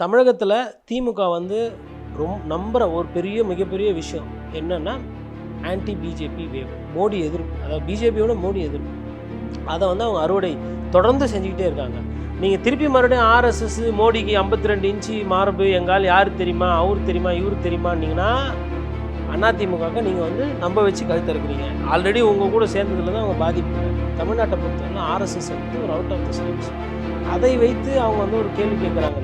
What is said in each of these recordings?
தமிழகத்தில் திமுக வந்து நம்புகிற ஒரு மிகப்பெரிய விஷயம் என்னென்னா ஆன்டி பிஜேபி வேவ், மோடி எதிர்ப்பு. அதாவது பிஜேபியோட மோடி எதிர்ப்பு. அதை வந்து அவங்க அறுவடை தொடர்ந்து செஞ்சுக்கிட்டே இருக்காங்க. நீங்கள் திருப்பி மறுபடியும் ஆர்எஸ்எஸ் மோடிக்கு 52 இன்ச்சு மார்பு எங்கால் யார் தெரியுமா, அவர் தெரியுமா, இவர் தெரியுமான்னீங்கன்னா அதிமுகவுக்கு நீங்கள் வந்து நம்ப வச்சு கழுத்து இருக்கிறீங்க. ஆல்ரெடி உங்கள் கூட சேர்ந்ததில் தான் அவங்க பாதிப்பு. தமிழ்நாட்டை பொறுத்தவரை ஆர்எஸ்எஸ் வந்து ஒரு அவுட் ஆஃப் த சிலபஸ். அதை வைத்து அவங்க வந்து ஒரு கேள்வி கேட்குறாங்க,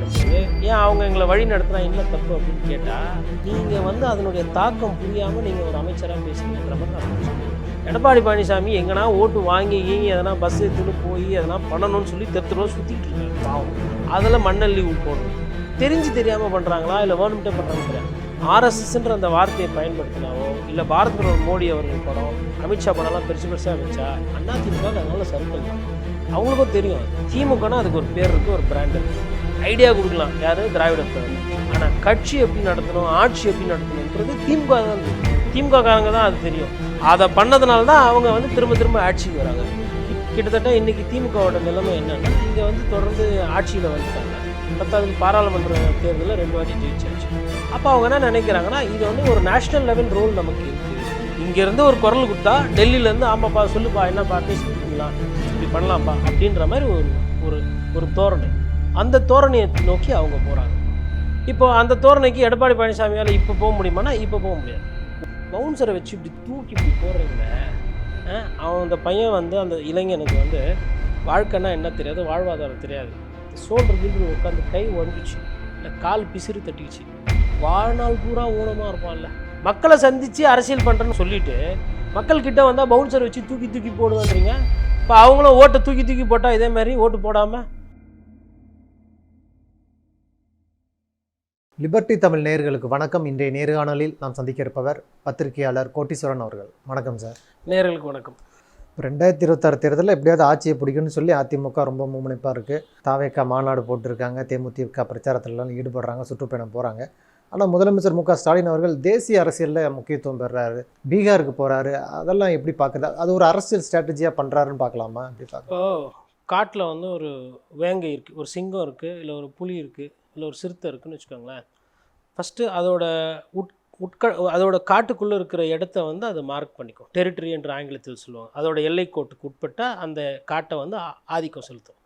ஏன் அவங்க எங்களை வழி நடத்துனா என்ன தப்பு அப்படின்னு கேட்டால், நீங்கள் வந்து அதனுடைய தாக்கம் புரியாமல் நீங்கள் ஒரு அமைச்சராக பேசுகின்ற மாதிரி நான் சொல்லுவேன். எடப்பாடி பழனிசாமி எங்கன்னா ஓட்டு வாங்கி எதனா பஸ் எடுத்துன்னு போய் எதனா பண்ணணும்னு சொல்லி தெருவா சுற்றிட்டு இருக்காரு. பாவம், அதில் மண்ணள்ளி போடணும். தெரியாமல் பண்ணுறாங்களா இல்லை வேணும்ட்டே பண்ணுறாங்க. ஆர்எஸ்எஸ்ன்ற அந்த வார்த்தையை பயன்படுத்தினாவோ இல்லை பாரத் பிரதமர் மோடி அவர்கள் படம், அமித்ஷா படம்லாம் பெருசாக வச்சா அதிமுக அதனால சர்க்கிள் தான். அவங்களுக்கும் தெரியும் திமுகனா அதுக்கு ஒரு பேர் இருக்குது, ஒரு பிராண்ட் இருக்குது. ஐடியா கொடுக்கலாம் யார், திராவிட கழகம். ஆனால் கட்சி எப்படி நடத்தணும், ஆட்சி எப்படி நடத்தணுன்றது திமுக தான். திமுககாரங்க தான் அது தெரியும். அதை பண்ணதுனால தான் அவங்க வந்து திரும்ப ஆட்சிக்கு வராங்க. கிட்டத்தட்ட இன்றைக்கி திமுகவோட நிலைமை என்னென்னா, இங்கே வந்து தொடர்ந்து ஆட்சியில் வந்துட்டாங்க. பத்தாவது பாராளுமன்ற தேர்தலில் 2 வாட்டி ஜெயிச்சாச்சு. அப்போ அவங்க என்ன நினைக்கிறாங்கன்னா, இது வந்து ஒரு நேஷ்னல் லெவல் ரோல் நமக்கு இருக்குது. இங்கேருந்து ஒரு குரல் கொடுத்தா டெல்லியிலேருந்து ஆமாப்பா சொல்லுப்பா என்னப்பா பேசிக்கலாம் இப்படி பண்ணலாம்ப்பா அப்படின்ற மாதிரி ஒரு தோரணை. அந்த தோரணையை நோக்கி அவங்க போகிறாங்க. இப்போ அந்த தோரணைக்கு எடப்பாடி பழனிசாமியால் இப்போ போக முடியுமானா இப்போ போக முடியாது. பவுன்சரை வச்சு இப்படி தூக்கி இப்படி போடுறீங்கள, அவன் அந்த பையன் வந்து அந்த இளைஞனுக்கு வந்து வாழ்க்கைன்னா என்ன தெரியாது, வாழ்வாதாரம் தெரியாது. சோல்றது உட்காந்து கை உடஞ்சிச்சு, இல்லை கால் பிசிறு தட்டிச்சு, வாழ்நாள் பூரா ஊனமாக இருப்பான்ல. மக்களை சந்தித்து அரசியல் பண்ணுறேன்னு சொல்லிட்டு மக்கள்கிட்ட வந்தால் பவுன்சர் வச்சு தூக்கி போடுவான்றீங்க. இப்போ அவங்களும் ஓட்டை தூக்கி போட்டால் இதே மாதிரி ஓட்டு போடாமல். லிபர்ட்டி தமிழ் நேயர்களுக்கு வணக்கம். இன்றைய நேர்காணலில் நாம் சந்திக்க இருப்பவர் பத்திரிகையாளர் கோட்டீஸ்வரன் அவர்கள். வணக்கம் சார். நேயர்களுக்கு வணக்கம். 2026 தேர்தலில் எப்படியாவது ஆட்சியை பிடிக்கும்னு சொல்லி அதிமுக ரொம்ப மும்முனைப்பாக இருக்குது. தாவேக்கா மாநாடு போட்டிருக்காங்க, தேமுதிக பிரச்சாரத்திலலாம் ஈடுபடுறாங்க, சுற்றுப்பயணம் போகிறாங்க. ஆனால் முதலமைச்சர் மு க ஸ்டாலின் அவர்கள் தேசிய அரசியலில் முக்கியத்துவம் பெறுறாரு, பீகாருக்கு போகிறாரு. அதெல்லாம் எப்படி பார்க்குறது? அது ஒரு அரசியல் ஸ்ட்ராட்டஜியாக பண்ணுறாருன்னு பார்க்கலாமா? எப்படி பார்க்கலாம்? காட்டில் வந்து ஒரு வேங்கை இருக்குது, ஒரு சிங்கம் இருக்குது, இல்லை ஒரு புலி இருக்குது, இல்லை ஒரு சிறுத்தை இருக்குதுன்னு வச்சுக்கோங்களேன். ஃபஸ்ட்டு அதோட காட்டுக்குள்ளே இருக்கிற இடத்த வந்து அதை மார்க் பண்ணிக்கும். டெரிட்டரி என்ற ஆங்கிலத்தில் சொல்லுவாங்க. அதோட எல்லைக்கோட்டுக்கு உட்பட்ட அந்த காட்டை வந்து ஆதிக்கம் செலுத்தும்.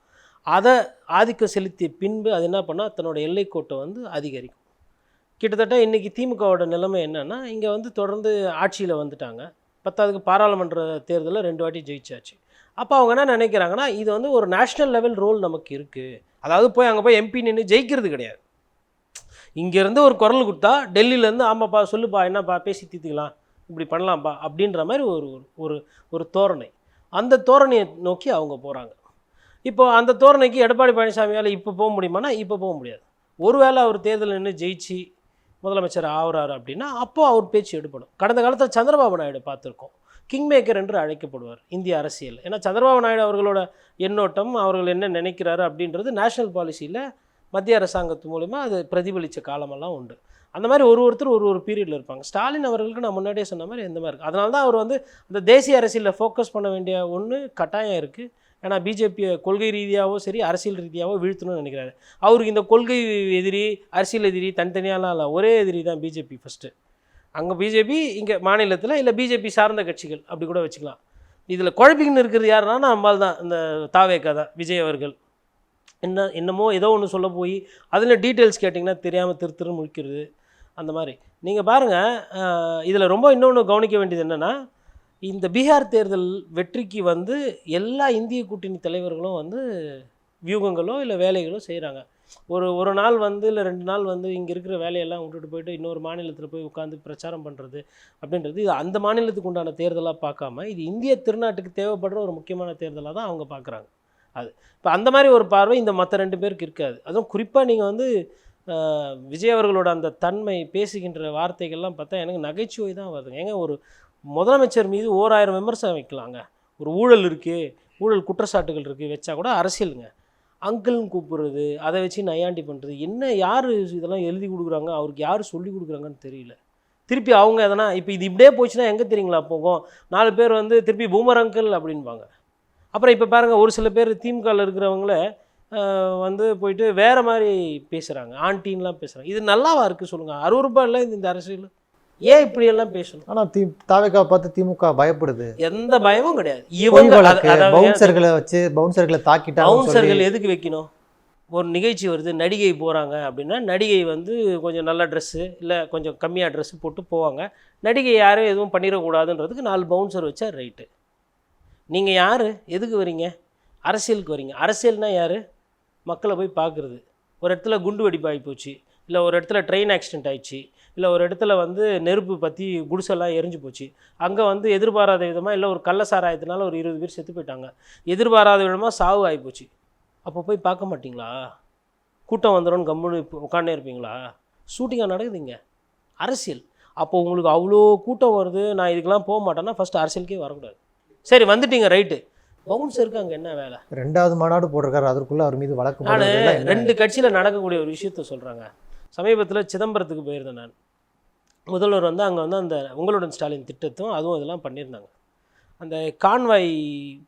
அதை ஆதிக்கம் செலுத்திய பின்பு அது என்ன பண்ணால் தன்னோட எல்லைக்கோட்டை வந்து அதிகரிக்கும். கிட்டத்தட்ட இன்றைக்கி திமுகவோட நிலைமை என்னென்னா, இங்கே வந்து தொடர்ந்து ஆட்சியில் வந்துட்டாங்க. 10வது பாராளுமன்ற தேர்தலில் 2 வாட்டி ஜெயிச்சாச்சு. அப்போ அவங்க என்ன நினைக்கிறாங்கன்னா, இது வந்து ஒரு நேஷ்னல் லெவல் ரோல் நமக்கு இருக்குது. அதாவது அங்கே போய் எம்பி நின்று ஜெயிக்கிறது கிடையாது. இங்கேருந்து ஒரு குரல் கொடுத்தா டெல்லியிலேருந்து ஆமாப்பா சொல்லுப்பா என்னப்பா பேசி தீர்த்துக்கலாம் இப்படி பண்ணலாம்ப்பா அப்படின்ற மாதிரி ஒரு தோரணை. அந்த தோரணையை நோக்கி அவங்க போகிறாங்க. இப்போ அந்த தோரணைக்கு எடப்பாடி பழனிசாமியால் இப்போ போக முடியுமானா இப்போ போக முடியாது. ஒருவேளை அவர் தேர்தலில் நின்று ஜெயிச்சு முதலமைச்சர் ஆகிறாரு அப்படின்னா அப்போது அவர் பேச்சு எடுப்படும். கடந்த காலத்தில் சந்திரபாபு நாயுடு பார்த்துருக்கோம். கிங் மேக்கர் என்று அழைக்கப்படுவார் இந்திய அரசியல். ஏன்னா சந்திரபாபு நாயுடு அவர்களோட எண்ணோட்டம், அவர்கள் என்ன நினைக்கிறாரு அப்படின்றது நேஷ்னல் பாலிசியில் மத்திய அரசாங்கத்து மூலிமா அது பிரதிபலித்த காலமெல்லாம் உண்டு. அந்த மாதிரி ஒருத்தர் ஒரு பீரியடில் இருப்பாங்க. ஸ்டாலின் அவர்களுக்கு நான் முன்னாடியே சொன்ன மாதிரி எந்த மாதிரி இருக்குது. அதனால தான் அவர் வந்து அந்த தேசிய அரசியலில் ஃபோக்கஸ் பண்ண வேண்டிய ஒன்று கட்டாயம் இருக்குது. ஏன்னா பிஜேபியை கொள்கை ரீதியாகவோ சரி அரசியல் ரீதியாகவோ வீழ்த்தணும்னு நினைக்கிறாரு. அவருக்கு இந்த கொள்கை எதிரி அரசியல் எதிரி தனித்தனியாலாம் இல்லை, ஒரே எதிரி தான் பிஜேபி. ஃபஸ்ட்டு அங்கே பிஜேபி, இங்கே மாநிலத்தில் இல்லை பிஜேபி சார்ந்த கட்சிகள் அப்படி கூட வச்சுக்கலாம். இதில் குழப்பிக்கின்னு இருக்கிறது யாருன்னா நம்மால் தான், இந்த தாவேக்கா தான். விஜய் அவர்கள் என்னமோ ஏதோ ஒன்று சொல்ல போய் அதில் டீட்டெயில்ஸ் கேட்டிங்கன்னா தெரியாமல் திரு முழிக்கிறது அந்த மாதிரி. நீங்கள் பாருங்கள், இதில் ரொம்ப இன்னொன்று கவனிக்க வேண்டியது என்னென்னா, இந்த பீகார் தேர்தல் வெற்றிக்கு வந்து எல்லா இந்திய கூட்டணி தலைவர்களும் வந்து வியூகங்களோ இல்லை வேலைகளோ செய்கிறாங்க. ஒரு நாள் வந்து இல்லை 2 நாள் வந்து இங்கே இருக்கிற வேலையெல்லாம் விட்டுட்டு போயிட்டு இன்னொரு மாநிலத்தில் போய் உட்காந்து பிரச்சாரம் பண்ணுறது அப்படின்றது இது அந்த மாநிலத்துக்கு உண்டான தேர்தலாக பார்க்காம இது இந்திய திருநாட்டுக்கு தேவைப்படுற ஒரு முக்கியமான தேர்தலாக தான் அவங்க பார்க்குறாங்க. அது இப்போ அந்த மாதிரி ஒரு பார்வை இந்த மற்ற 2 பேருக்கு இருக்காது. அதுவும் குறிப்பாக நீங்கள் வந்து விஜய் அவர்களோட அந்த தன்மை, பேசுகின்ற வார்த்தைகள்லாம் பார்த்தா எனக்கு நகைச்சுவை தான் வருதுங்க. ஏங்க, ஒரு முதலமைச்சர் மீது 1000 விமர்சனம் வைக்கலாங்க. ஒரு ஊழல் இருக்குது, ஊழல் குற்றச்சாட்டுகள் இருக்குது வச்சா கூட அரசியலுங்க. அங்கிள்னு கூப்பிட்றது, அதை வச்சு நையாண்டி பண்ணுறது, என்ன யார் இதெல்லாம் எழுதி கொடுக்குறாங்க, அவருக்கு யார் சொல்லி கொடுக்குறாங்கன்னு தெரியல. திருப்பி அவங்க எதனா இப்போ இது இப்படியே போச்சுன்னா எங்கே தெரியுங்களா போகும், 4 பேர் வந்து திருப்பி பூமர் அங்கிள் அப்படின்பாங்க. அப்புறம் இப்போ பாருங்கள், ஒரு சில பேர் திமுகவில் இருக்கிறவங்கள வந்து போயிட்டு வேறு மாதிரி பேசுகிறாங்க, ஆண்டின்லாம் பேசுகிறாங்க. இது நல்லாவா இருக்குது சொல்லுங்கள்? 60 ரூபாய் இல்லை இந்த அரசியல், ஏன் இப்படியெல்லாம் பேசணும்? ஆனால் தாவேக்காவை பார்த்து திமுக பயப்படுது. எந்த பயமும் கிடையாது. பொய் இவங்க வழக்கு, பவுன்சர்களை வச்சு பவுன்சர்களை தாக்கிட்டாங்க. பவுன்சர்கள் எதுக்கு வைக்கணும்? ஒரு நிகழ்ச்சி வருது, நடிகை போகிறாங்க அப்படின்னா நடிகை வந்து கொஞ்சம் நல்ல ட்ரெஸ்ஸு இல்லை கொஞ்சம் கம்மியாக ட்ரெஸ்ஸு போட்டு போவாங்க. நடிகை யாரும் எதுவும் பண்ணிடக்கூடாதுன்றதுக்கு 4 பவுன்சர் வச்சா ரைட்டு. நீங்கள் யார், எதுக்கு வரீங்க? அரசியலுக்கு வரீங்க. அரசியல்னால் யார்? மக்களை போய் பார்க்குறது. ஒரு இடத்துல குண்டு வெடிப்பு ஆகி போச்சு, இல்லை ஒரு இடத்துல ட்ரெயின் ஆக்சிடென்ட் ஆயிடுச்சு, இல்லை ஒரு இடத்துல வந்து நெருப்பு பற்றி குடிசெல்லாம் எரிஞ்சு போச்சு, அங்கே வந்து எதிர்பாராத விதமாக இல்லை ஒரு கள்ள சாராயத்தினால ஒரு 20 பேர் செத்து போயிட்டாங்க, எதிர்பாராத விதமாக சாவு ஆகிப்போச்சு. அப்போ போய் பார்க்க மாட்டிங்களா? கூட்டம் வந்துடும் கம்முன்னு உட்காண்டே இருப்பீங்களா? ஷூட்டிங்காக நடக்குதுங்க அரசியல். அப்போ உங்களுக்கு அவ்வளோ கூட்டம் வருது, நான் இதுக்கெல்லாம் போக மாட்டேன்னா ஃபஸ்ட்டு அரசியலுக்கே வரக்கூடாது. சரி வந்துட்டீங்க ரைட்டு, பவுன்சருக்கு அங்கே என்ன வேலை? 2வது மாநாடு போட்டிருக்காரு, அதற்குள்ளே அவர் மீது வழக்கு. நான் 2 கட்சியில் நடக்கக்கூடிய ஒரு விஷயத்த சொல்கிறாங்க. சமீபத்தில் சிதம்பரத்துக்கு போயிருந்தேன் நான். முதல்வர் வந்து அங்கே வந்து அந்த உங்களுடன் ஸ்டாலின் திட்டத்தும் அதுவும் இதெல்லாம் பண்ணியிருந்தாங்க. அந்த கான்வாய்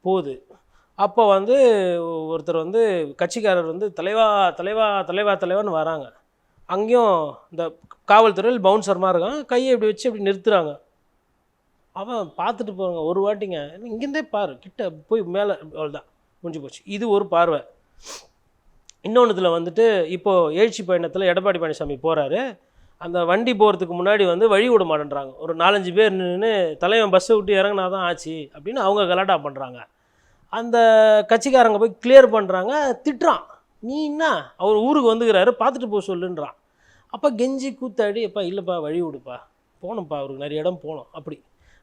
போகுது. அப்போ வந்து ஒருத்தர் வந்து கட்சிக்காரர் வந்து தலைவா தலைவா தலைவா தலைவான்னு வராங்க. அங்கேயும் இந்த காவல்துறையில் பவுன்சர் மாதிரி இருக்காங்க, கையை இப்படி வச்சு இப்படி நிறுத்துகிறாங்க. அவன் பார்த்துட்டு போகிறாங்க ஒரு வாட்டிங்க, இங்கேருந்தே பாரு கிட்ட போய் மேலே, அவ்வளோதான் முடிஞ்சு போச்சு. இது ஒரு பார்வை. இன்னொன்றுத்தில் வந்துட்டு இப்போது எழுச்சி பயணத்தில் எடப்பாடி பழனிசாமி போகிறாரு. அந்த வண்டி போகிறதுக்கு முன்னாடி வந்து வழி விட மாட்டேன்றாங்க. ஒரு 4-5 பேர் நின்று தலைவன் பஸ்ஸை விட்டு இறங்கினா தான் ஆச்சு அப்படின்னு அவங்க கலாட்டா பண்ணுறாங்க. அந்த கட்சிக்காரங்க போய் கிளியர் பண்ணுறாங்க, திட்டுறான். நீ என்ன, அவர் ஊருக்கு வந்துக்கிறாரு பார்த்துட்டு போக சொல்லுன்றான். அப்போ கெஞ்சி கூத்தாடி, அப்பா இல்லைப்பா வழி விடுப்பா, போகணும்ப்பா அவருக்கு நிறைய இடம் போகணும் அப்படி.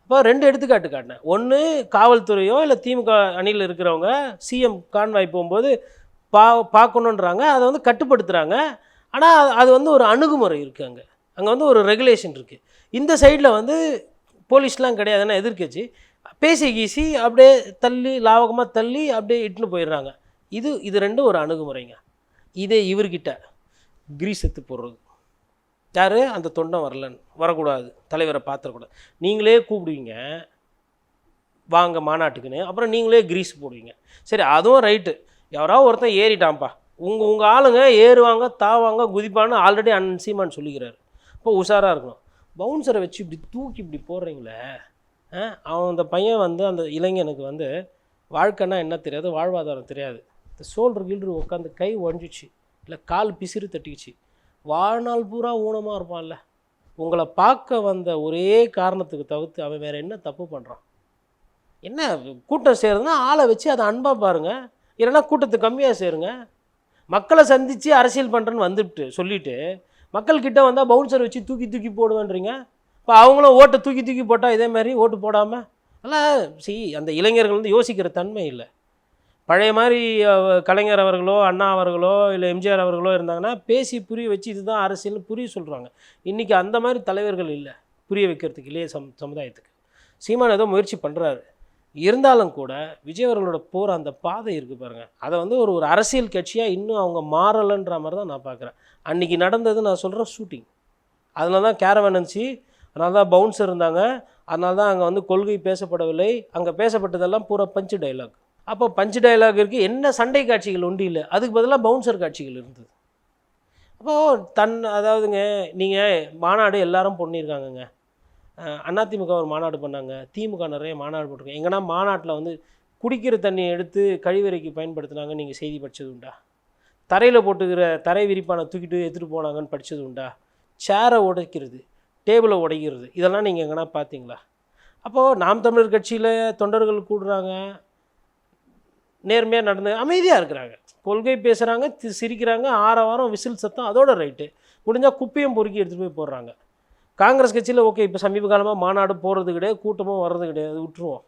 அப்போ 2 எடுத்துக்காட்டு காட்டினேன். ஒன்று காவல்துறையோ இல்லை திமுக அணியில் இருக்கிறவங்க சிஎம் கான்வாய் போகும்போது பார்க்கணுன்றாங்க, அதை வந்து கட்டுப்படுத்துகிறாங்க. ஆனால் அது வந்து ஒரு அணுகுமுறை இருக்குது, அங்கே வந்து ஒரு ரெகுலேஷன் இருக்குது. இந்த சைடில் வந்து போலீஸ்லாம் கிடையாதுன்னா எதிர்க்கட்சி பேசி கீசி அப்படியே தள்ளி லாவகமாக தள்ளி அப்படியே இட்டுன்னு போயிடுறாங்க. இது 2 ஒரு அணுகுமுறைங்க. இதே இவர்கிட்ட கிரீஸ் எடுத்து போடுறது, யார் அந்த தொண்டம் வரக்கூடாது, தலைவரை பார்த்துடக்கூடாது, நீங்களே கூப்பிடுவீங்க வாங்க மாநாட்டுக்குன்னு, அப்புறம் நீங்களே கிரீஸ் போடுவீங்க. சரி அதுவும் ரைட்டு, யாராவது ஒருத்தன் ஏறிட்டான்ப்பா, உங்கள் ஆளுங்க ஏறுவாங்க தாவாங்க குதிப்பான்னு ஆல்ரெடி சீமான் சொல்லிக்கிறாரு. இப்போ உஷாராக இருக்கணும். பவுன்சரை வச்சு இப்படி தூக்கி இப்படி போடுறீங்களே, அவன் அந்த பையன் வந்து அந்த இளைஞனுக்கு வந்து வாழ்க்கைன்னா என்ன தெரியாது, வாழ்வாதாரம் தெரியாது. இந்த சோல்டர் கீழ்ரு உட்காந்து கை ஒழிஞ்சிச்சு இல்லை கால் பிசிறு தட்டிக்கிச்சு, வாழ்நாள் பூரா ஊனமாக இருப்பான்ல. உங்களை பார்க்க வந்த ஒரே காரணத்துக்கு தவிர்த்து அவன் வேறு என்ன தப்பு பண்ணுறான்? என்ன கூட்டம் செய்கிறதுனா ஆளை வச்சு அதை அன்பாக பாருங்கள், இல்லைன்னா கூட்டத்தை கம்மியாக சேருங்க. மக்களை சந்தித்து அரசியல் பண்ணுறேன்னு வந்துவிட்டு சொல்லிவிட்டு மக்கள்கிட்ட வந்தால் பவுன்சர் வச்சு தூக்கி தூக்கி போடுவேன்றீங்க. இப்போ அவங்களும் ஓட்டை தூக்கி தூக்கி போட்டால் இதே மாதிரி ஓட்டு போடாமல் அதெல்லாம் அந்த இளைஞர்கள் வந்து யோசிக்கிற தன்மை இல்லை. பழைய மாதிரி கலைஞர் அவர்களோ அண்ணா அவர்களோ இல்லை எம்ஜிஆர் அவர்களோ இருந்தாங்கன்னா பேசி புரிய வச்சு இதுதான் அரசியல்னு புரிய சொல்கிறாங்க. இன்றைக்கி அந்த மாதிரி தலைவர்கள் இல்லை புரிய வைக்கிறதுக்கு இல்லையே சமுதாயத்துக்கு. சீமான் ஏதோ முயற்சி பண்ணுறாரு. இருந்தாலும் கூட விஜய் அவர்களோட போகிற அந்த பாதை இருக்குது பாருங்கள், அதை வந்து ஒரு அரசியல் கட்சியாக இன்னும் அவங்க மாறலைன்ற மாதிரி தான் நான் பார்க்குறேன். அன்றைக்கி நடந்தது நான் சொல்கிறேன் ஷூட்டிங், அதனால தான் கேரவன் இருந்துச்சு, அதனால தான் பவுன்சர் இருந்தாங்க, அதனால தான் அங்கே வந்து கொள்கை பேசப்படவில்லை. அங்கே பேசப்பட்டதெல்லாம் பூரா பஞ்சு டைலாக். அப்போ பஞ்சு டைலாக் இருக்குது, என்ன சண்டை காட்சிகள் ஒன்றும் இல்லை, அதுக்கு பதிலாக பவுன்சர் காட்சிகள் இருந்தது. அப்போது அதாவதுங்க நீங்கள் மாநாடு எல்லாரும் பண்ணியிருக்காங்கங்க. அதிமுக ஒரு மாநாடு பண்ணாங்க, திமுக நிறைய மாநாடு போட்டிருக்காங்க. எங்கன்னா மாநாட்டில் வந்து குடிக்கிற தண்ணியை எடுத்து கழிவறைக்கு பயன்படுத்தினாங்க நீங்கள் செய்தி படித்தது உண்டா? தரையில் போட்டுக்கிற தரை விரிப்பானை தூக்கிட்டு எடுத்துகிட்டு போனாங்கன்னு படித்தது உண்டா? சேரை உடைக்கிறது, டேபிளை உடைக்கிறது, இதெல்லாம் நீங்கள் எங்கன்னா பார்த்தீங்களா? அப்போது நாம் தமிழர் கட்சியில் தொண்டர்கள் கூடுறாங்க, நேர்மையாக நடந்து அமைதியாக இருக்கிறாங்க, கொள்கை பேசுகிறாங்க, சிரிக்கிறாங்க, 6 வாரம் விசில் சத்தம், அதோட ரைட்டு. முடிஞ்சால் குப்பையும் பொறுக்கி எடுத்துகிட்டு போய் போடுறாங்க. காங்கிரஸ் கட்சியில் ஓகே, இப்போ சமீப காலமாக மாநாடு போகிறது கிடையாது, கூட்டமும் வர்றது கிடையாது, விட்டுருவோம்.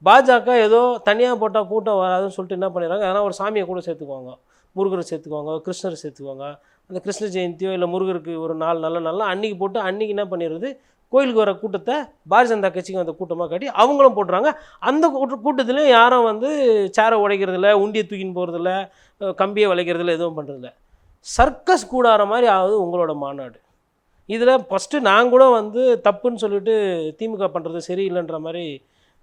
பாஜக ஏதோ தனியாக போட்டால் கூட்டம் வராதுன்னு சொல்லிட்டு என்ன பண்ணிடுறாங்க, அதனால் ஒரு சாமியை கூட சேர்த்துக்குவாங்க, முருகரை சேர்த்துக்குவாங்க, கிருஷ்ணரை சேர்த்துக்குவாங்க. அந்த கிருஷ்ண ஜெயந்தியோ இல்லை முருகருக்கு ஒரு நாள் நல்ல அன்றைக்கி போட்டு அன்றைக்கி என்ன பண்ணிடுறது, கோயிலுக்கு வர கூட்டத்தை பாரதிய ஜனதா கட்சிக்கு அந்த கூட்டமாக காட்டி அவங்களும் போட்டுறாங்க. அந்த கூட்டத்துலேயும் யாரும் வந்து சேரை உடைக்கிறதில்ல, உண்டியை தூக்கின்னு போகிறதில்ல, கம்பியை வளைக்கிறதில்ல, எதுவும் பண்ணுறதில்ல. சர்க்கஸ் கூடார மாதிரி ஆகுது உங்களோட மாநாடு. இதில் ஃபஸ்ட்டு நான் கூட வந்து தப்புன்னு சொல்லிட்டு திமுக பண்ணுறது சரியில்லைன்ற மாதிரி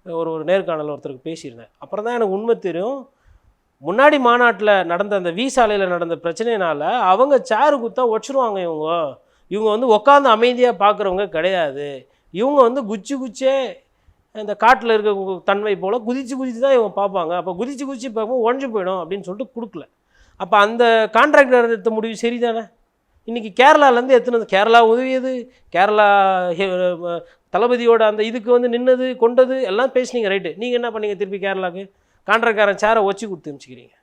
ஒரு நேர்காணல் ஒருத்தருக்கு பேசியிருந்தேன். அப்புறம் தான் எனக்கு உண்மை தெரியும், முன்னாடி மாநாட்டில் நடந்த அந்த சாலையில் நடந்த பிரச்சனையினால அவங்க சேரு குத்தா உடச்சிருவாங்க. இவங்க வந்து உட்காந்து அமைதியாக பார்க்குறவங்க கிடையாது. இவங்க வந்து குச்சே இந்த காட்டில் இருக்க தன்மை போல் குதித்து தான் இவங்க பார்ப்பாங்க. அப்போ குதித்து பார்க்கும்போது உடஞ்சி போயிடும் அப்படின்னு சொல்லிட்டு கொடுக்கல. அப்போ அந்த கான்ட்ராக்டர் எடுத்த முடிவு சரிதானே? இன்றைக்கி கேரளாலேருந்து எத்தனை கேரளா உதவியது, கேரளா தளபதியோட அந்த இதுக்கு வந்து நின்னது கொண்டது எல்லாம் பேசுனீங்க, ரைட்டு. நீங்கள் என்ன பண்ணீங்க? திருப்பி கேரளாவுக்கு கான்ட்ராக்டக்காரன் சேரை வச்சு கொடுத்து அனுப்பிச்சிக்கிறீங்க.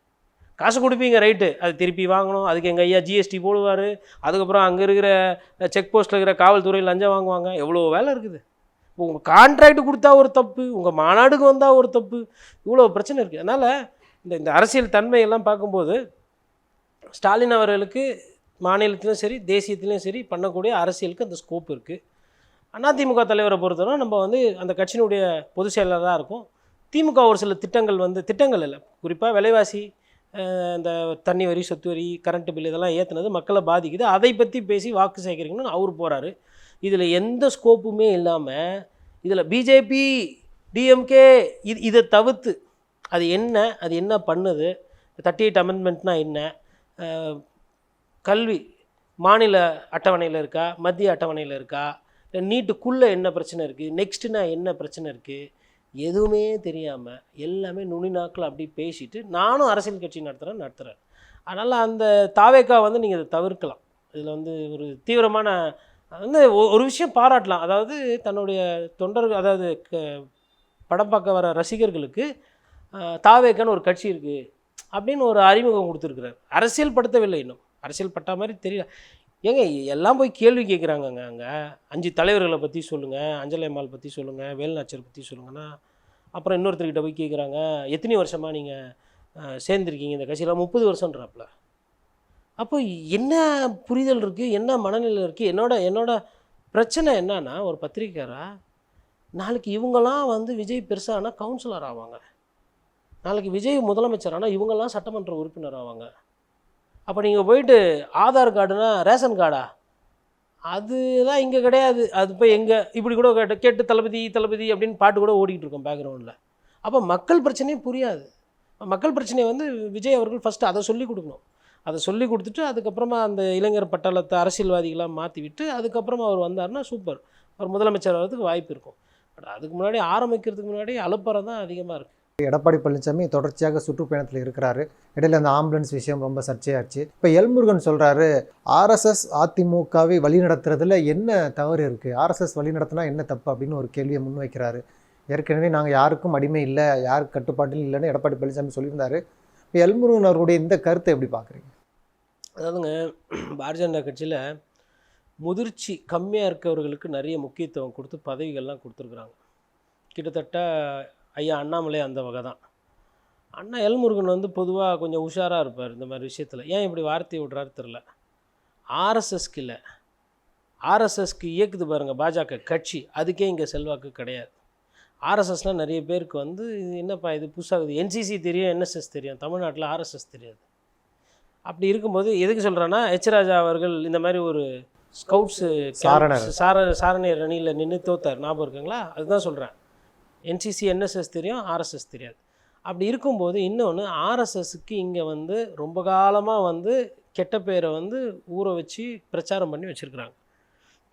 காசு கொடுப்பீங்க, ரைட்டு, அது திருப்பி வாங்கணும். அதுக்கு எங்கள் ஐயா ஜிஎஸ்டி போடுவார். அதுக்கப்புறம் அங்கே இருக்கிற செக் போஸ்ட்டில் இருக்கிற காவல்துறையில் லஞ்சம் வாங்குவாங்க. எவ்வளோ வேலை இருக்குது. உங்கள் கான்ட்ராக்ட் கொடுத்தா ஒரு தப்பு, உங்கள் மாநாடுக்கு வந்தால் ஒரு தப்பு, இவ்வளோ பிரச்சனை இருக்குது. அதனால் இந்த அரசியல் தன்மையெல்லாம் பார்க்கும்போது ஸ்டாலின் அவர்களுக்கு மாநிலத்திலும் சரி தேசியத்திலையும் சரி பண்ணக்கூடிய அரசியலுக்கு அந்த ஸ்கோப் இருக்குது. அதிமுக தலைவரை பொறுத்தவரை நம்ம வந்து அந்த கட்சியினுடைய பொதுச் செயலாளராக இருக்கும். திமுக ஒரு சில திட்டங்கள் இல்லை, குறிப்பாக விலைவாசி, இந்த தண்ணி வரி, சொத்து வரி, கரண்ட்டு பில் இதெல்லாம் ஏற்றுனது மக்களை பாதிக்குது. அதை பற்றி பேசி வாக்கு சேகரிக்கணும்னு அவர் போகிறாரு. இதில் எந்த ஸ்கோப்புமே இல்லாமல் இதில் பிஜேபி டிஎம்கே இதை தவிர்த்து அது என்ன பண்ணுது, 38 அமெண்ட்மெண்ட்னால் என்ன, கல்வி மாநில அட்டவணையில் இருக்கா, மத்திய அட்டவணையில் இருக்கா, இல்லை நீட்டுக்குள்ளே என்ன பிரச்சனை இருக்குது, நெக்ஸ்ட்டுனா என்ன பிரச்சனை இருக்குது, எதுவுமே தெரியாமல் எல்லாமே நுனி நாக்கில் அப்படி பேசிட்டு நானும் அரசியல் கட்சி நடத்துகிறேன். அதனால் அந்த தாவேக்கா வந்து நீங்கள் இதை தவிர்க்கலாம். இதில் வந்து ஒரு தீவிரமான வந்து ஒரு விஷயம் பாராட்டலாம். அதாவது தன்னுடைய தொண்டர்கள், அதாவது படம் பார்க்க வர ரசிகர்களுக்கு தாவேக்கான்னு ஒரு கட்சி இருக்குது அப்படின்னு ஒரு அறிமுகம் கொடுத்துருக்குறாரு. அரசியல் படுத்தவில்லை, இன்னும் அரசியல் பட்டா மாதிரி தெரியல. ஏங்க எல்லாம் போய் கேள்வி கேட்குறாங்கங்க. அங்கே 5 தலைவர்களை பற்றி சொல்லுங்கள், அஞ்சலை அம்மாள் பற்றி சொல்லுங்கள், வேலுநாச்சியார் பற்றி சொல்லுங்கன்னா அப்புறம் இன்னொருத்தர்கிட்ட போய் கேட்குறாங்க, எத்தனை வருஷமாக நீங்கள் சேர்ந்துருக்கீங்க இந்த கட்சியில்? 30 வருஷன்றாப்புல. அப்போ என்ன புரிதல் இருக்குது, என்ன மனநிலை இருக்குது? என்னோட பிரச்சனை என்னன்னா, ஒரு பத்திரிக்கையாரா நாளைக்கு இவங்கெல்லாம் வந்து விஜய் பெருசானா கவுன்சிலர் ஆவாங்க, நாளைக்கு விஜய் முதலமைச்சர் ஆனால் இவங்கெல்லாம் சட்டமன்ற உறுப்பினர் ஆவாங்க. அப்போ நீங்கள் போயிட்டு ஆதார் கார்டுனா ரேஷன் கார்டா, அதுதான் இங்கே கிடையாது. அது போய் எங்கே இப்படி கூட கேட்டு தளபதி அப்படின்னு பாட்டு கூட ஓடிக்கிட்டு இருக்கோம் பேக்ரவுண்டில். அப்போ மக்கள் பிரச்சனையே புரியாது. மக்கள் பிரச்சனையை வந்து விஜய் அவர்கள் ஃபஸ்ட்டு அதை சொல்லிக் கொடுக்கணும். அதை சொல்லி கொடுத்துட்டு அதுக்கப்புறமா அந்த இளைஞர் பட்டாளத்தை அரசியல்வாதிகளாக மாற்றி விட்டு அதுக்கப்புறமா அவர் வந்தார்னா சூப்பர், அவர் முதலமைச்சர் ஆகிறதுக்கு வாய்ப்பு இருக்கும். பட் அதுக்கு முன்னாடி ஆரம்பிக்கிறதுக்கு முன்னாடி அலப்பறை தான் அதிகமாக இருக்குது. எடப்பாடி பழனிசாமி தொடர்ச்சியாக சுற்றுப்பயணத்தில் இருக்கிறாரு. இடையில அந்த ஆம்புலன்ஸ் விஷயம் ரொம்ப சர்ச்சையாச்சு. இப்போ எல்முருகன் சொல்கிறாரு, ஆர்எஸ்எஸ் அதிமுகவை வழிநடத்துறதுல என்ன தவறு இருக்குது, ஆர்எஸ்எஸ் வழிநடத்தினா என்ன தப்பு அப்படின்னு ஒரு கேள்வியை முன்வைக்கிறாரு. ஏற்கனவே நாங்கள் யாருக்கும் அடிமை இல்லை, யாருக்கு கட்டுப்பாட்டில் இல்லைன்னு எடப்பாடி பழனிசாமி சொல்லியிருந்தாரு. இப்போ எல்முருகன் அவருடைய இந்த கருத்தை எப்படி பார்க்குறீங்க? அதாவதுங்க, பாரதிய ஜனதா கட்சியில் முதிர்ச்சி கம்மியாக இருக்கவர்களுக்கு நிறைய முக்கியத்துவம் கொடுத்து பதவிகள்லாம் கொடுத்துருக்குறாங்க. கிட்டத்தட்ட ஐயா அண்ணாமலை அந்த வகை தான். அண்ணா எல்முருகன் வந்து பொதுவாக கொஞ்சம் உஷாராக இருப்பார் இந்த மாதிரி விஷயத்தில். ஏன் இப்படி வார்த்தையை விட்றாரு தெரில. ஆர்எஸ்எஸ்க்கு இல்லை, ஆர்எஸ்எஸ்க்கு இயக்குது பாருங்கள் பாஜக கட்சி, அதுக்கே இங்கே செல்வாக்கு கிடையாது. ஆர்எஸ்எஸ்னால் நிறைய பேருக்கு வந்து என்னப்பா இது புதுசாகுது, என்சிசி தெரியும், என்எஸ்எஸ் தெரியும், தமிழ்நாட்டில் ஆர்எஸ்எஸ் தெரியாது. அப்படி இருக்கும்போது எதுக்கு சொல்கிறேன்னா, எச் ராஜா அவர்கள் இந்த மாதிரி ஒரு ஸ்கவுட்ஸு சாரணியர் அணியில் நின்று தோத்தார், ஞாபகம் இருக்குங்களா? அதுதான் சொல்கிறேன். என்சிசி என்எஸ்எஸ் தெரியும், ஆர்எஸ்எஸ் தெரியாது. அப்படி இருக்கும்போது இன்னொன்று, ஆர்எஸ்எஸ்க்கு இங்கே வந்து ரொம்ப காலமாக வந்து கெட்ட பேரை வந்து ஊற வச்சு பிரச்சாரம் பண்ணி வச்சுருக்குறாங்க.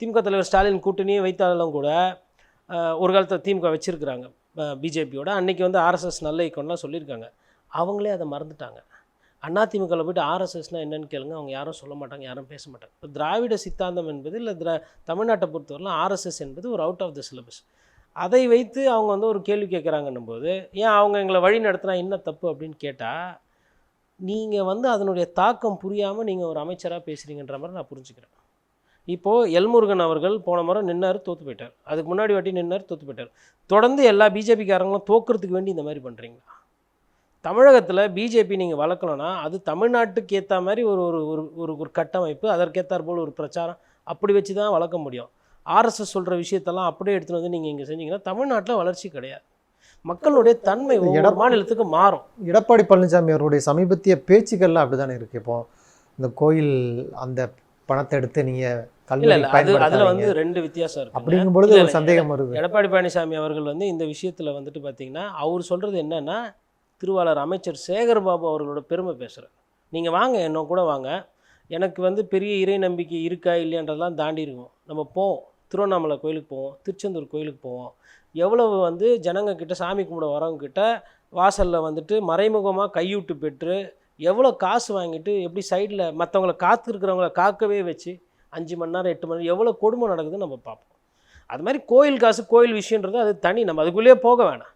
திமுக தலைவர் ஸ்டாலின் கூட்டணியை வைத்தாலும் கூட ஒரு காலத்தில் திமுக வச்சுருக்குறாங்க பிஜேபியோட. அன்றைக்கி வந்து ஆர்எஸ்எஸ் நல்ல இயக்கம்லாம் சொல்லியிருக்காங்க. அவங்களே அதை மறந்துட்டாங்க. அதிமுகவில் போய்ட்டு ஆர்எஸ்எஸ்னால் என்னென்னு கேளுங்க, அவங்க யாரும் சொல்ல மாட்டாங்க, யாரும் பேச மாட்டாங்க. இப்போ திராவிட சித்தாந்தம் என்பது இல்லை, தமிழ்நாட்டை பொறுத்தவரைலாம் ஆர்எஸ்எஸ் என்பது ஒரு அவுட் ஆஃப் த சிலபஸ். அதை வைத்து அவங்க வந்து ஒரு கேள்வி கேட்குறாங்கன்னும் போது, ஏன் அவங்க எங்களை வழி நடத்தினா என்ன தப்பு அப்படின்னு கேட்டால், நீங்கள் வந்து அதனுடைய தாக்கம் புரியாமல் நீங்கள் ஒரு அமைச்சராக பேசுகிறீங்கன்ற மாதிரி நான் புரிஞ்சுக்கிறேன். இப்போது எல்முருகன் அவர்கள் போன முறை நின்னார், தோற்று போயிட்டார். அதுக்கு முன்னாடி வாட்டி நின்னார், தோற்று போயிட்டார். தொடர்ந்து எல்லா பிஜேபிக்காரங்களும் தோக்கிறதுக்கு வேண்டி இந்த மாதிரி பண்ணுறீங்களா? தமிழகத்தில் பிஜேபி நீங்கள் வளர்க்கணும்னா அது தமிழ்நாட்டுக்கு ஏற்ற மாதிரி ஒரு ஒரு ஒரு கட்டமைப்பு, அதற்கேற்றார் போல் ஒரு பிரச்சாரம் அப்படி வச்சு தான் வளர்க்க முடியும். ஆர்எஸ்எஸ் சொல்கிற விஷயத்தெல்லாம் அப்படியே எடுத்துகிட்டு வந்து நீங்கள் இங்கே செஞ்சீங்கன்னா தமிழ்நாட்டில் வளர்ச்சி கிடையாது. மக்களுடைய தன்மை மாநிலத்துக்கு மாறும். எடப்பாடி பழனிசாமி அவருடைய சமீபத்திய பேச்சுக்கள்லாம் அப்படி தானே இருக்குது. இப்போ இந்த கோயில் அந்த பணத்தை எடுத்து நீங்கள் அதில் வந்து 2 வித்தியாசம் இருக்குது. அப்படிங்கும்பொழுது ஒரு சந்தேகம் வருது. எடப்பாடி பழனிசாமி அவர்கள் வந்து இந்த விஷயத்தில் வந்துட்டு பார்த்தீங்கன்னா அவர் சொல்கிறது என்னென்னா, திருவாளர் அமைச்சர் சேகர்பாபு அவர்களோட பெருமை பேசுகிறேன். நீங்கள் வாங்க, என்ன கூட வாங்க, எனக்கு வந்து பெரிய இறை நம்பிக்கை இருக்கா இல்லையன்றதெல்லாம் தாண்டி இருக்கும். நம்ம போவோம், திருவண்ணாமலை கோயிலுக்கு போவோம், திருச்செந்தூர் கோயிலுக்கு போவோம். எவ்வளவு வந்து ஜனங்க கிட்ட சாமி கும்பிட வரவங்க கிட்ட வாசலில் வந்துட்டு மறைமுகமாக கையூட்டு பெற்று எவ்வளோ காசு வாங்கிட்டு எப்படி சைடில் மற்றவங்கள காத்திருக்கிறவங்கள காக்கவே வச்சு 5 மணி நேரம் 8 மணி நேரம் எவ்வளோ கொடுமை நடக்குதுன்னு நம்ம பார்ப்போம். அது மாதிரி கோயில் காசு கோயில் விஷயன்றது அது தனி, நம்ம அதுக்குள்ளேயே போக வேணாம்.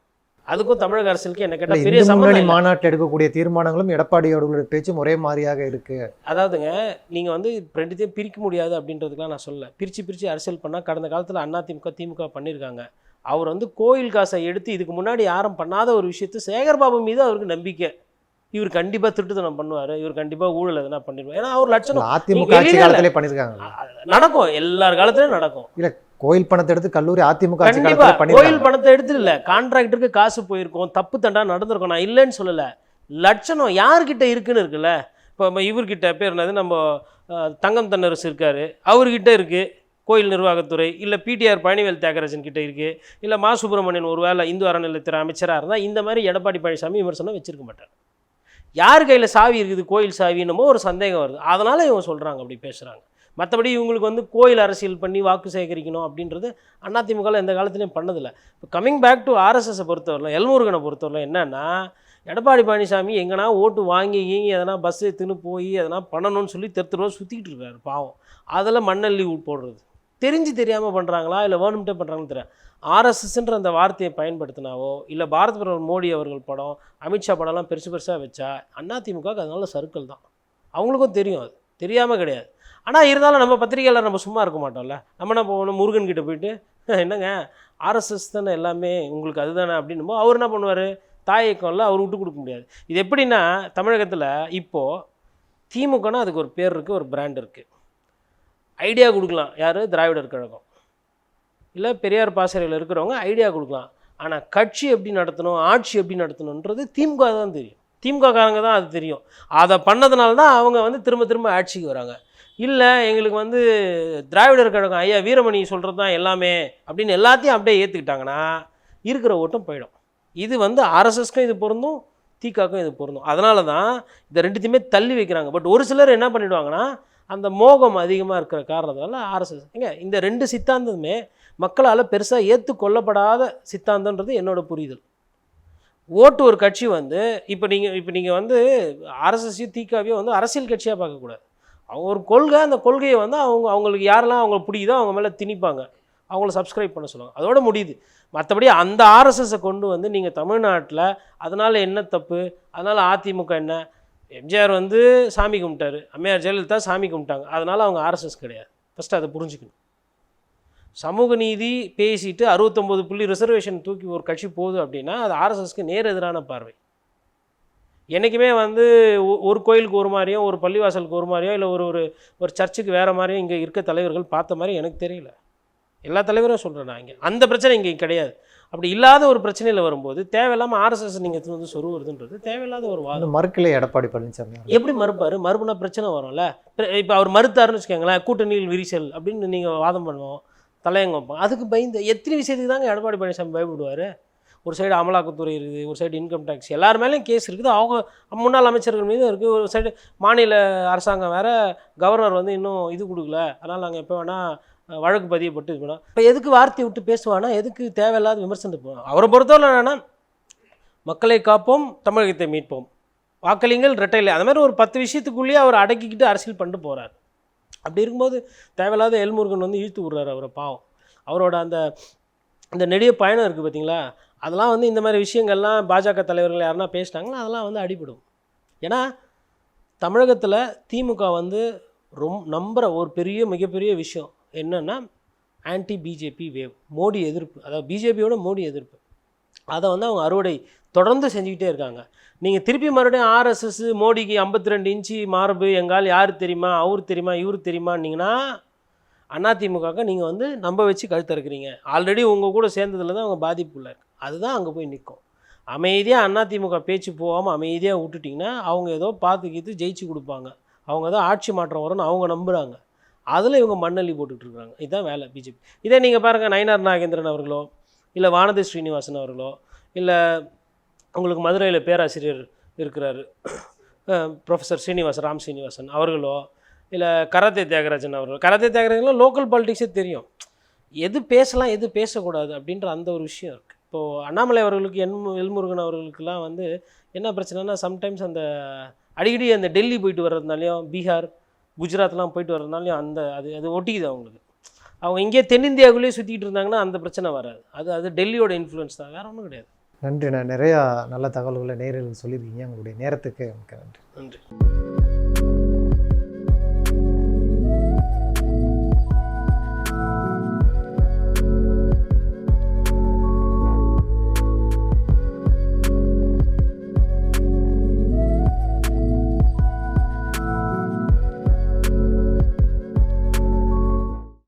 அதுக்கும் தமிழக அரசுக்கு என்ன கேட்டால் பெரிய சம்பந்தம். மாநாட்டில் எடுக்கக்கூடிய தீர்மானங்களும் எடப்பாடி அவர்களுடைய பேச்சும் ஒரே மாதிரியாக இருக்குது. அதாவதுங்க, நீங்கள் வந்து ரெண்டுத்தையும் பிரிக்க முடியாது அப்படின்றதுக்கெலாம் நான் சொல்லலை. பிரித்து அரசியல் பண்ணால் கடந்த காலத்தில் அதிமுக திமுக பண்ணியிருக்காங்க. அவர் வந்து கோயில் காசை எடுத்து இதுக்கு முன்னாடி யாரும் பண்ணாத ஒரு விஷயத்தை சேகர்பாபு மீது அவருக்கு நம்பிக்கை. இவர் கண்டிப்பாக திருட்டுத்தனம் பண்ணுவார், இவர் கண்டிப்பாக ஊழல் எதனா பண்ணிடுவார். ஏன்னா அவர் லட்சணம் அதிமுக ஆட்சி காலத்திலே பண்ணியிருக்காங்க. நடக்கும், எல்லார் காலத்திலையும் நடக்கும். இல்லை, கோயில் பணத்தை எடுத்து கல்லூரி அதிமுக கோயில் பணத்தை எடுத்து இல்லை, கான்ட்ராக்டருக்கு காசு போயிருக்கோம், தப்பு தண்டா நடந்திருக்கும். நான் இல்லைன்னு சொல்லலை. லட்சணம் யார்கிட்ட இருக்குன்னு இருக்குல்ல. இப்போ இவர்கிட்ட பேர் என்னது, நம்ம தங்கம் தென்னரசு இருக்கார், அவர்கிட்ட இருக்குது கோயில் நிர்வாகத்துறை. இல்லை பிடிஆர் பழனிவேல் தியாகராஜன் கிட்ட இருக்குது. இல்லை மா சுப்பிரமணியன் ஒரு வேளை இந்து அறநிலையத்துறை அமைச்சராக இருந்தால் இந்த மாதிரி எடப்பாடி பழனிசாமி விமர்சனம் வச்சிருக்க மாட்டார். யார் கையில் சாவி இருக்குது, கோயில் சாவின்னுமோ ஒரு சந்தேகம் வருது. அதனால் இவங்க சொல்கிறாங்க, அப்படி பேசுகிறாங்க. மற்றபடி இவங்களுக்கு வந்து கோயில் அரசியல் பண்ணி வாக்கு சேகரிக்கணும் அப்படின்றது அதிமுகவில் எந்த காலத்துலேயும் பண்ணதில்லை. இப்போ கம்மிங் பேக் டு ஆர்எஸ்எஸை பொறுத்தவரையில், எல்முருகனை பொறுத்தவரையில் என்னென்னா, எடப்பாடி பழனிசாமி எங்கன்னா ஓட்டு வாங்கி எதனா பஸ்ஸு எடுத்துன்னு போய் எதனா பண்ணணும்னு சொல்லி தெருத்துருவா சுற்றிக்கிட்டு இருக்காரு பாவம். அதில் மண்ணள்ளி போடுறது தெரிஞ்சு தெரியாமல் பண்ணுறாங்களா இல்லை வேணும்ட்டே பண்ணுறாங்கன்னு தெரியாது. ஆர்எஸ்எஸ்ன்ற அந்த வார்த்தையை பயன்படுத்தினாவோ இல்லை பாரத பிரதமர் மோடி அவர்கள் படம், அமித்ஷா படம்லாம் பெருசாக வச்சா அதிமுக அதனால சர்க்கிள் தான். அவங்களுக்கும் தெரியும், அது தெரியாமல் கிடையாது. ஆனால் இருந்தாலும் நம்ம பத்திரிகையாளர் நம்ம சும்மா இருக்க மாட்டோம்ல. நம்ம என்ன போகணும், முருகன் கிட்ட போயிட்டு என்னங்க ஆர்எஸ்எஸ் தானே எல்லாமே உங்களுக்கு அதுதானே அப்படின்னும் போது அவர் என்ன பண்ணுவார், தாயக்கம்ல அவர் விட்டு கொடுக்க முடியாது. இது எப்படின்னா, தமிழகத்தில் இப்போது திமுகனா அதுக்கு ஒரு பேர் இருக்குது, ஒரு பிராண்ட் இருக்குது. ஐடியா கொடுக்கலாம் யார், திராவிடர் கழகம் இல்லை பெரியார் பாசறையில் இருக்கிறவங்க ஐடியா கொடுக்கலாம். ஆனால் கட்சி எப்படி நடத்தணும், ஆட்சி எப்படி நடத்தணுன்றது திமுக தான் தெரியும். திமுககாரங்க தான் அது தெரியும். அதை பண்ணதுனால தான் அவங்க வந்து திரும்ப ஆட்சிக்கு வராங்க. இல்லை எங்களுக்கு வந்து திராவிடர் கழகம் ஐயா வீரமணி சொல்கிறது தான் எல்லாமே அப்படின்னு எல்லாத்தையும் அப்படியே ஏற்றுக்கிட்டாங்கன்னா இருக்கிற ஓட்டம் போயிடும். இது வந்து ஆர்எஸ்எஸ்க்கும் இது பொருந்தும், திகாக்கும் இது பொருந்தும். அதனால தான் இதை ரெண்டுத்தையுமே தள்ளி வைக்கிறாங்க. பட் ஒரு சிலர் என்ன பண்ணிவிடுவாங்கன்னா, அந்த மோகம் அதிகமாக இருக்கிற காரணத்தினால ஆர்எஸ்எஸ் இந்த 2 சித்தாந்தமே மக்களால் பெருசாக ஏற்றுக்கொள்ளப்படாத சித்தாந்தன்றது என்னோட புரிதல். ஓட்டு ஒரு கட்சி வந்து இப்போ நீங்கள் வந்து ஆர்எஸ்எஸ்ஸையும் திகாவையும் வந்து அரசியல் கட்சியாக பார்க்கக்கூடாது. அவங்க ஒரு கொள்கை, அந்த கொள்கையை வந்து அவங்களுக்கு யாரெல்லாம் அவங்களுக்கு பிடிக்குதோ அவங்க மேலே திணிப்பாங்க, அவங்கள சப்ஸ்கிரைப் பண்ண சொல்லுவாங்க, அதோட முடியுது. மற்றபடி அந்த ஆர்எஸ்எஸ்ஸை கொண்டு வந்து நீங்கள் தமிழ்நாட்டில் அதனால் என்ன தப்பு, அதனால் அதிமுக என்ன, எம்ஜிஆர் வந்து சாமி கும்பிட்டாரு, அம்மையார் ஜெயலலிதா சாமி கும்பிட்டாங்க, அதனால் அவங்க ஆர்எஸ்எஸ் கிடையாது. ஃபஸ்ட்டு அதை புரிஞ்சுக்கணும். சமூக நீதி பேசிட்டு 69 புள்ளி ரிசர்வேஷன் தூக்கி ஒரு கட்சி போகுது அப்படின்னா அது ஆர்எஸ்எஸ்க்கு நேர் எதிரான பார்வை. என்றைக்குமே வந்து ஒரு கோயிலுக்கு ஒரு மாதிரியும் ஒரு பள்ளிவாசலுக்கு ஒரு மாதிரியும் இல்லை ஒரு சர்ச்சுக்கு வேறு மாதிரியும் இங்கே இருக்க தலைவர்கள் பார்த்த மாதிரி எனக்கு தெரியல. எல்லா தலைவரும் சொல்கிறேன் நான். இங்கே அந்த பிரச்சனை இங்கே கிடையாது. அப்படி இல்லாத ஒரு பிரச்சனையில் வரும்போது தேவையில்லாமல் ஆர்எஸ்எஸ் நீங்கள் வந்து சொருவுறதுன்றது தேவையில்லாத ஒரு வாதம். மறுக்கலை எடப்பாடி பழனிசாமி எப்படி மறுப்பார்? மறுப்புனா பிரச்சனை வரும்ல. இப்போ அவர் மறுத்தாருன்னு வச்சுக்கோங்களேன், கூட்டணியில் விரிசல் அப்படின்னு நீங்கள் வாதம் பண்ணுவோம், தலையங்க வைப்பாங்க. அதுக்கு பயந்து எத்தனை விஷயத்துக்கு தாங்க எடப்பாடி பழனிசாமி பயப்படுவார். ஒரு சைடு அமலாக்கத்துறை இருக்குது, ஒரு சைடு இன்கம் டேக்ஸ், எல்லார் மேலேயும் கேஸ் இருக்குது, அவங்க முன்னாள் அமைச்சர்கள் மீதும் இருக்குது. ஒரு சைடு மாநில அரசாங்கம் வேறு, கவர்னர் வந்து இன்னும் இது கொடுக்கல, அதனால் நாங்கள் எப்போ வேணால் வழக்கு பதியப்பட்டு இது பண்ணோம். இப்போ எதுக்கு வார்த்தையை விட்டு பேசுவானா, எதுக்கு தேவையில்லாத விமர்சனம் போவோம். அவரை பொறுத்தவரை என்னென்னா, மக்களை காப்போம், தமிழகத்தை மீட்போம், வாக்களிங்கள், ரெட்டையிலே, அந்த மாதிரி ஒரு 10 விஷயத்துக்குள்ளேயே அவர் அடக்கிக்கிட்டு அரசியல் பண்ணிட்டு போகிறார். அப்படி இருக்கும்போது தேவையில்லாத எல்முருகன் வந்து இழுத்து விட்றாரு அவரை. பாவம், அவரோட அந்த நெடிய பயணம் இருக்குது பார்த்தீங்களா, அதெல்லாம் வந்து இந்த மாதிரி விஷயங்கள்லாம் பாஜக தலைவர்கள் யாருன்னா பேசிட்டாங்கன்னா அதெல்லாம் வந்து அடிபடும். ஏன்னா தமிழகத்தில் திமுக வந்து நம்புகிற ஒரு மிகப்பெரிய விஷயம் என்னென்னா ஆன்டி பிஜேபி வேவ், மோடி எதிர்ப்பு, அதாவது பிஜேபியோட மோடி எதிர்ப்பு. அதை வந்து அவங்க அறுவடை தொடர்ந்து செஞ்சுக்கிட்டே இருக்காங்க. நீங்கள் திருப்பி மறுபடியும் ஆர்எஸ்எஸ் மோடிக்கு 52 இன்ச்சு மார்பு, எங்கால் யார் தெரியுமா, அவர் தெரியுமா, இவர் தெரியுமான்னீங்கன்னா அதிமுக நீங்கள் வந்து நம்ப வச்சு கழுத்தறுக்கிறீங்க. ஆல்ரெடி உங்கள் கூட சேர்ந்ததில் தான் அவங்க பாதிப்புள்ள இருக்குது. அதுதான் அங்கே போய் நிற்கும். அமைதியாக அதிமுக பேச்சு போகாமல் அமைதியாக விட்டுட்டிங்கன்னா அவங்க ஏதோ பார்த்துக்கிட்டு ஜெயிச்சு கொடுப்பாங்க, அவங்க ஏதோ ஆட்சி மாற்றம் வரும்னு அவங்க நம்புகிறாங்க. அதில் இவங்க மண்ணள்ளி போட்டுட்ருக்குறாங்க. இதுதான் வேலை பிஜேபி. இதே நீங்கள் பாருங்கள், நயினார் நாகேந்திரன் அவர்களோ இல்லை வானதி ஸ்ரீனிவாசன் அவர்களோ இல்லை உங்களுக்கு மதுரையில் பேராசிரியர் இருக்கிறாரு, ப்ரொஃபஸர் ராம் ஸ்ரீனிவாசன் அவர்களோ, இல்லை கராத்தே தியாகராஜன் அவர்களோ. கராத்தே தியாகராஜன்லாம் லோக்கல் பாலிடிக்ஸே தெரியும், எது பேசலாம் எது பேசக்கூடாது அப்படின்ற அந்த ஒரு விஷயம் இருக்குது. இப்போது அண்ணாமலை அவர்களுக்கு எல்முருகன் அவர்களுக்கெல்லாம் வந்து என்ன பிரச்சனைனா, சம்டைம்ஸ் அந்த அடிக்கடி அந்த டெல்லி போயிட்டு வர்றதுனாலையும், பீகார் குஜராத்லாம் போயிட்டு வர்றதுனாலையும் அந்த அது ஒட்டிக்குது அவங்களுக்கு. அவங்க இங்கே தென்னிந்தியாவுக்குள்ளேயே சுற்றிக்கிட்டு இருந்தாங்கன்னா அந்த பிரச்சனை வராது. அது டெல்லியோட இன்ஃப்ளூயன்ஸ் தான், வேறு ஒன்றும் கிடையாது. நன்றி. நான் நிறையா நல்ல தகவல்களை நேயர்களுக்கு சொல்லியிருக்கீங்க. உங்களுடைய நேரத்துக்கு மிக்க நன்றி. நன்றி.